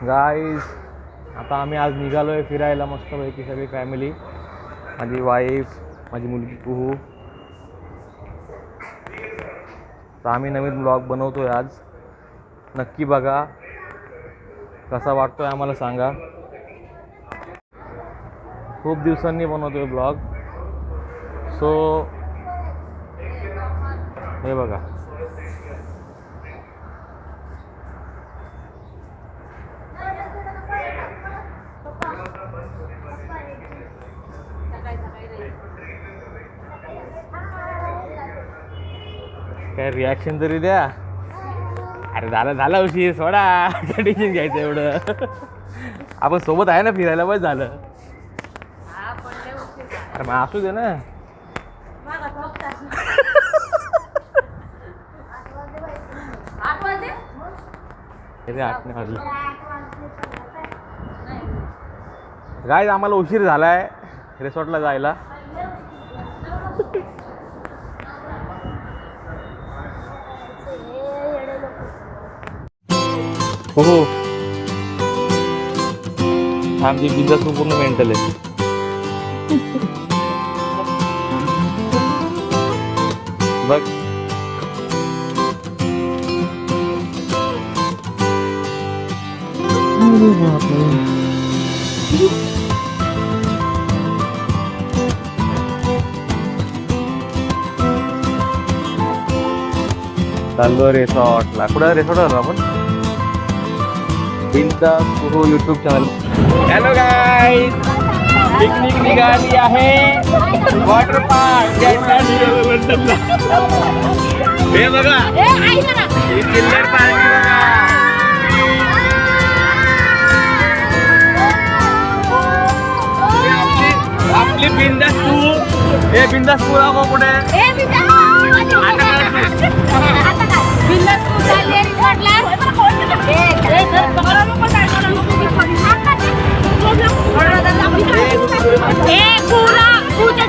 Guys आता आम्ही आज निघालो आहे फिरायला मस्तपैकी सगळी फॅमिली, माझी वाईफ, माझी मुलगी कुहू. तर आम्ही नवीन ब्लॉग बनवतो आहे आज, नक्की बघा. कसा वाटतो आहे आम्हाला सांगा. खूप दिवसांनी बनवतो आहे ब्लॉग. सो हे बघा, काय रिॲक्शन तरी द्या. अरे झालं उशीर, सोडा टेन्शन घ्यायचं एवढं. आपण सोबत आहे ना फिरायला, बस झालं. अरे मग असू दे ना. गाईज आम्हाला उशीर झालाय रिसॉर्टला जायला. हो आमची बिझनेस पूर्ण मेंटल आहे. बघ चाललो रिसॉर्टला. कुठं रिसॉर्टवर आपण बिंदास Kuhu YouTube channel. Hello guys, picnic निघाली आहे वॉटर पार्क. हे बघा ही चिल्लर पार्टी बघा. आपली बिंदास तू हे बिंदास तू राहो कुठे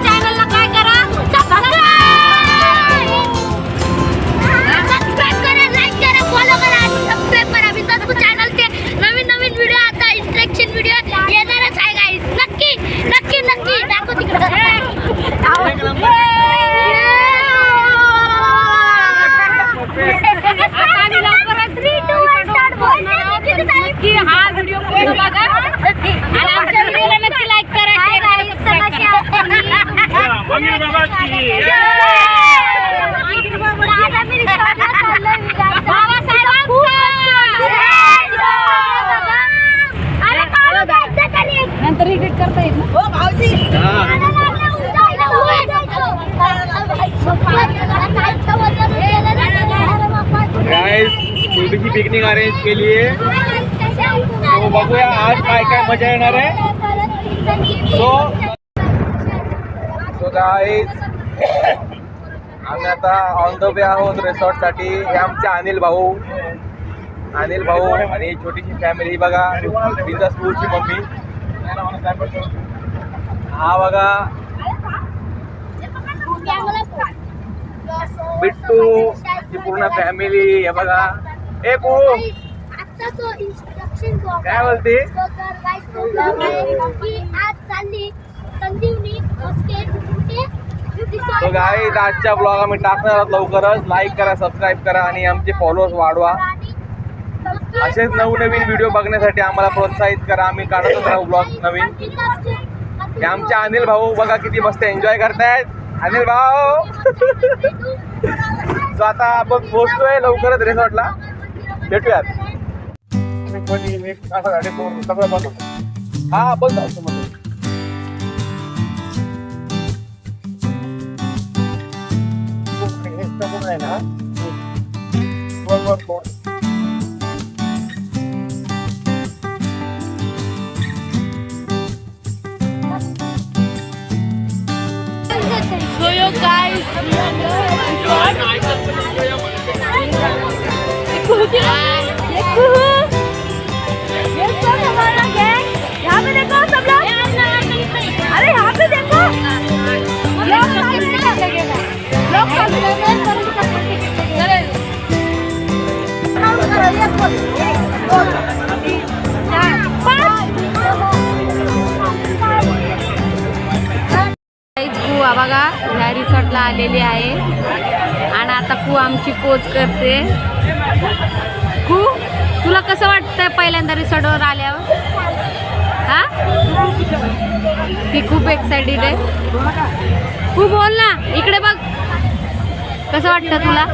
चॅनलला काय करा, सबस्क्राईब करा, लाईक करा, फॉलो करा आणि सबस्क्राईब करा. बिंदास चॅनलचे नवीन व्हिडिओ आता इंस्ट्रक्शन व्हिडिओ येणारच आहे गाईस. नक्की नक्की नक्की दाखव तिकडे. हा व्हिडिओ पूर्ण बघा आणि आमच्या व्हिडिओला नक्की लाईक करा, शेअर करा, नंतर एडिट करता येईल. हो भाऊजी छोटीशी पिकनिक अरेंज केली आहे. तो बघूया आज काय काय मजा येणार आहे. सो गाईज आम्ही आता ऑन द वे आहोत रिसॉर्टसाठी. हे आमचे अनिल भाऊ आणि छोटीशी फॅमिली बघा. बिंदास स्कूलची मम्मी, हा बघा बिट्टू ची पूर्ण फॅमिली. हे बघा ए पू काय बोलते. तो गाईज आजच्या ब्लॉग आम्ही टाकणार आहोत लवकरच. लाईक करा, सबस्क्राईब करा आणि आमचे फॉलोअर्स वाढवा. असेच नवनवीन व्हिडिओ बघण्यासाठी आम्हाला प्रोत्साहित करा. आम्ही काढतच राहू ब्लॉग नवीन. हे आमचे अनिल भाऊ बघा किती मस्त एन्जॉय करतायत. अनिल भाऊ सो आता आपण पोहोचतोय लवकरच रिसॉर्टला. भेटूयात. सगळं बंद होतं. हा बंद असतो मध्ये. आहे ना So yo guys, ये सब हमारा गैंग. यहाँ पे देखो सब लोग. अरे यहाँ पे देखो लोग रोडला आलेली आहे आणि आता कू आमची पोच करते. कू तुला कसं वाटतंय पहिल्यांदा रिसॉर्टवर आल्यावर? हा ती खूप एक्साइटेड आहे. कू बोल ना, इकडे बघ, कसं वाटतं तुला?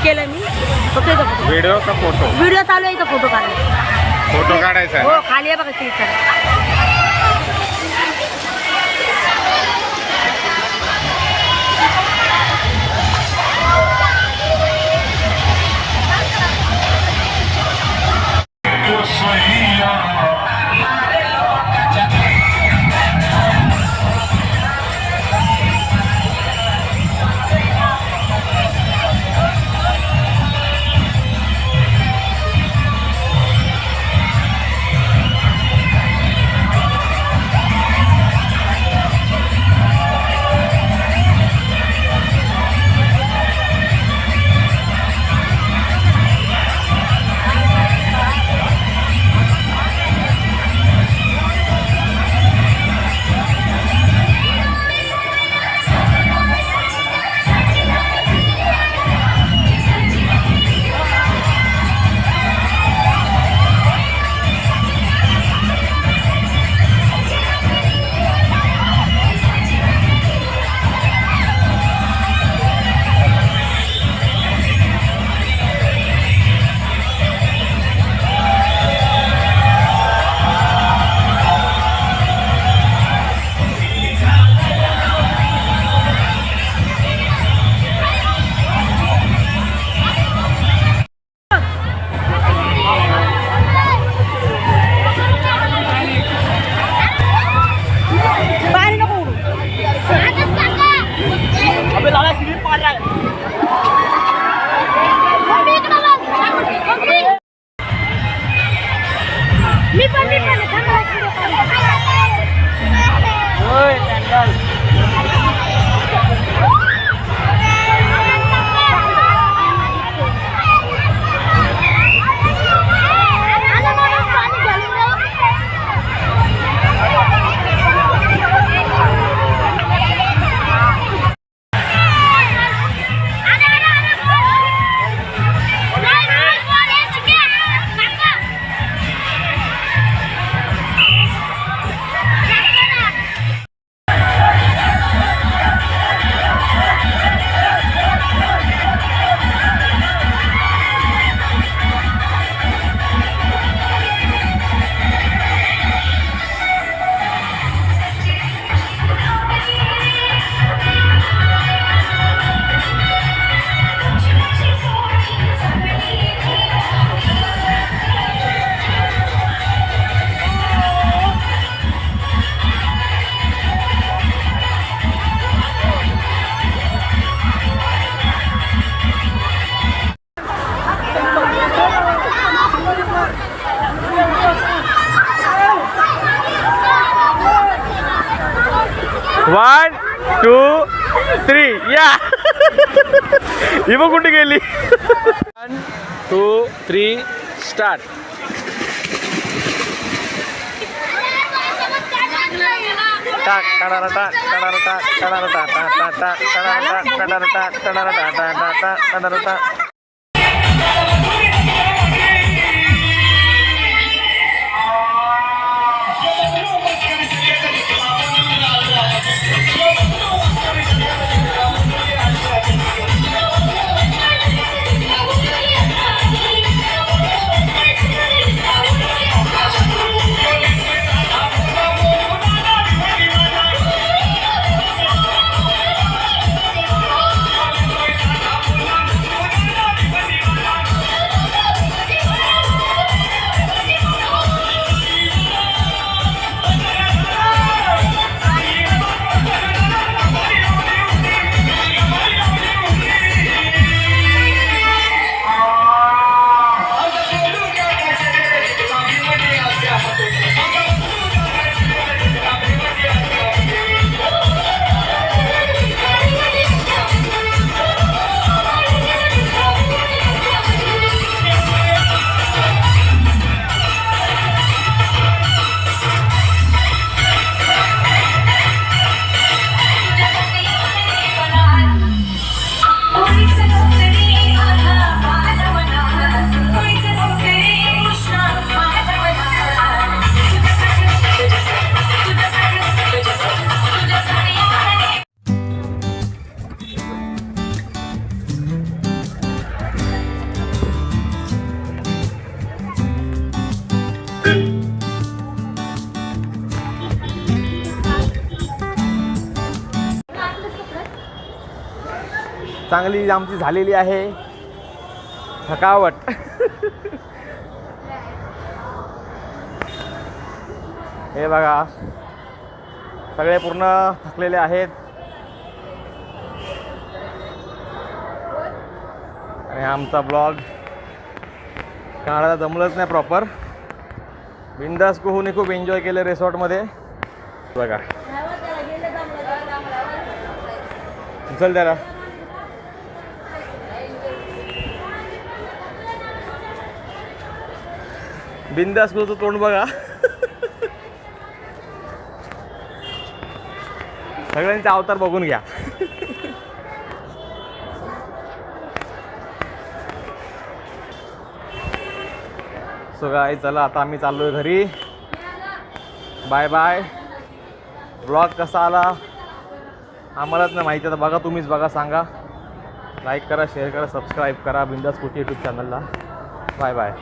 केलं मी फक्त व्हिडिओ का फोटो? व्हिडिओ चालू आहे, इथं फोटो काढायचा. फोटो काढायचा हो, खाली आहे बघा क्लिक करा. 1 2 3 या ही बघ कुठे गेली 1 2 3 स्टार्ट टाक टाळारा टाक टाळारा टाक टाळारा टाक टाक टाक टाळारा टाक टाळारा टाक टाळारा टाक टाक टाळारा टाक चांगली आमची झालेली आहे थकावट हे बघा सगळे पूर्ण थकलेले आहेत आणि आमचा ब्लॉग काढायला जमलंच नाही प्रॉपर बिंदास कुहूने खूप एन्जॉय केलं रिसॉर्टमध्ये बघा चल त्याला बिंदास कुहूचं तोंड बघा सगळ्यांचा अवतार बघून घ्या सो गाय चला आता आम्ही चाललोय घरी बाय बाय ब्लॉग कसा आला आम्हालाच नाही माहिती आता बघा तुम्हीच बघा सांगा लाईक करा शेअर करा सबस्क्राईब करा बिंदास कुटी यूट्यूब चॅनलला बाय बाय